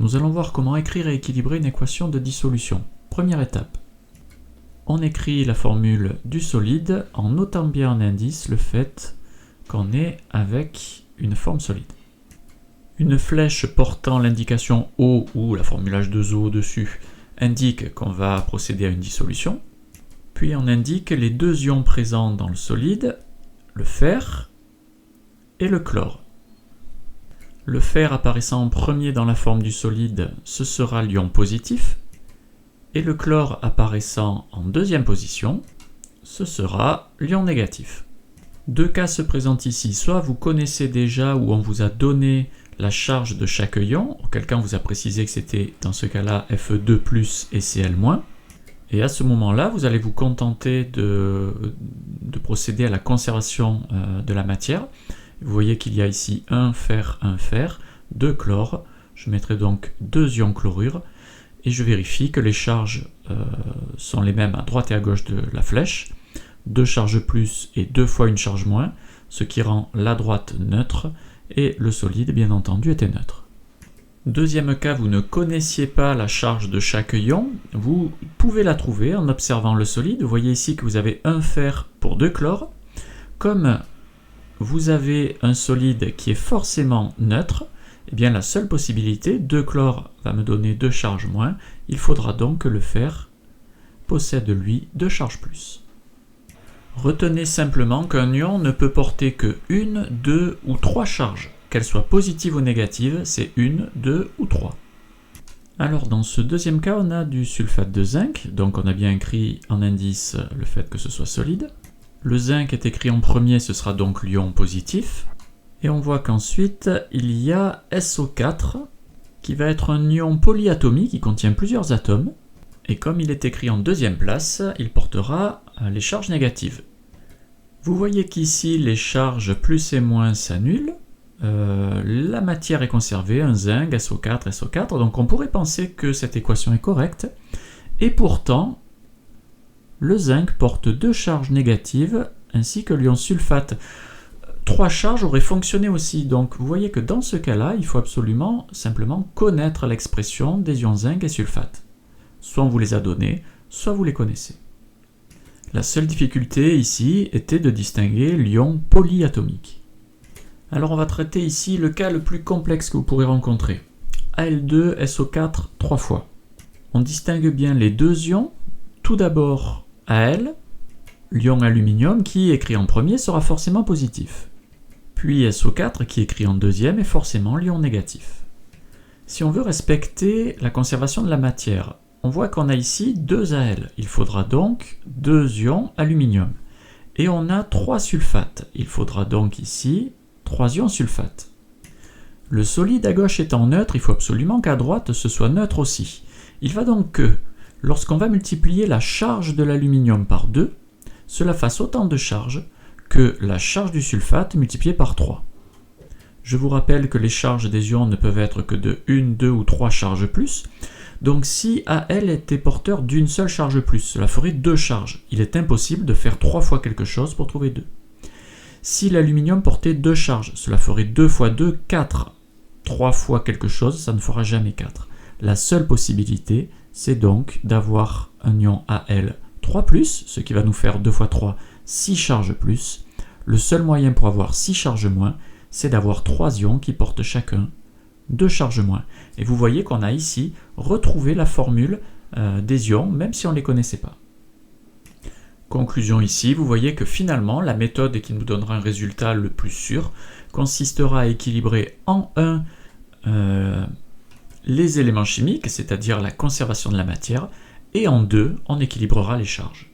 Nous allons voir comment écrire et équilibrer une équation de dissolution. Première étape. On écrit la formule du solide en notant bien en indice le fait qu'on est avec une forme solide. Une flèche portant l'indication O ou la formule H2O au-dessus indique qu'on va procéder à une dissolution. Puis on indique les deux ions présents dans le solide, le fer et le chlore. Le fer apparaissant en premier dans la forme du solide, ce sera l'ion positif, et le chlore apparaissant en deuxième position, ce sera l'ion négatif. Deux cas se présentent ici, soit vous connaissez déjà ou on vous a donné la charge de chaque ion, auquel cas on vous a précisé que c'était dans ce cas-là Fe2+, et Cl-, et à ce moment-là, vous allez vous contenter de procéder à la conservation de la matière. Vous voyez qu'il y a ici un fer, deux chlore. Je mettrai donc deux ions chlorure et je vérifie que les charges sont les mêmes à droite et à gauche de la flèche. Deux charges plus et deux fois une charge moins, ce qui rend la droite neutre et le solide, bien entendu, était neutre. Deuxième cas, vous ne connaissiez pas la charge de chaque ion, vous pouvez la trouver en observant le solide. Vous voyez ici que vous avez un fer pour deux chlore. Comme vous avez un solide qui est forcément neutre, eh bien la seule possibilité, 2 chlore va me donner 2 charges moins, il faudra donc que le fer possède lui 2 charges plus. Retenez simplement qu'un ion ne peut porter que 1, 2 ou 3 charges. Qu'elles soient positives ou négatives, c'est 1, 2 ou 3. Alors dans ce deuxième cas, on a du sulfate de zinc, donc on a bien écrit en indice le fait que ce soit solide. Le zinc est écrit en premier, ce sera donc l'ion positif. Et on voit qu'ensuite, il y a SO4, qui va être un ion polyatomique qui contient plusieurs atomes. Et comme il est écrit en deuxième place, il portera les charges négatives. Vous voyez qu'ici, les charges plus et moins s'annulent. La matière est conservée, un zinc, SO4, SO4. Donc on pourrait penser que cette équation est correcte. Et pourtant, le zinc porte 2 charges négatives, ainsi que l'ion sulfate. 3 charges auraient fonctionné aussi, donc vous voyez que dans ce cas-là, il faut absolument simplement connaître l'expression des ions zinc et sulfate. Soit on vous les a donnés, soit vous les connaissez. La seule difficulté ici était de distinguer l'ion polyatomique. Alors on va traiter ici le cas le plus complexe que vous pourrez rencontrer. Al2, SO4, 3 fois. On distingue bien les deux ions. Tout d'abord, Al, l'ion aluminium qui, écrit en premier, sera forcément positif. Puis SO4 qui, écrit en deuxième, est forcément l'ion négatif. Si on veut respecter la conservation de la matière, on voit qu'on a ici 2 Al. Il faudra donc 2 ions aluminium. Et on a 3 sulfates. Il faudra donc ici 3 ions sulfates. Le solide à gauche étant neutre, il faut absolument qu'à droite ce soit neutre aussi. Il va donc que, lorsqu'on va multiplier la charge de l'aluminium par 2, cela fasse autant de charges que la charge du sulfate multipliée par 3. Je vous rappelle que les charges des ions ne peuvent être que de 1, 2 ou 3 charges plus. Donc si Al était porteur d'une seule charge plus, cela ferait 2 charges. Il est impossible de faire 3 fois quelque chose pour trouver 2. Si l'aluminium portait 2 charges, cela ferait 2 fois 2, 4. 3 fois quelque chose, ça ne fera jamais 4. La seule possibilité, c'est donc d'avoir un ion Al 3+, ce qui va nous faire 2 fois 3, 6 charges plus. Le seul moyen pour avoir 6 charges moins, c'est d'avoir 3 ions qui portent chacun 2 charges moins. Et vous voyez qu'on a ici retrouvé la formule des ions, même si on ne les connaissait pas. Conclusion ici, vous voyez que finalement, la méthode qui nous donnera un résultat le plus sûr consistera à équilibrer en 1 les éléments chimiques, c'est-à-dire la conservation de la matière, et en 2, on équilibrera les charges.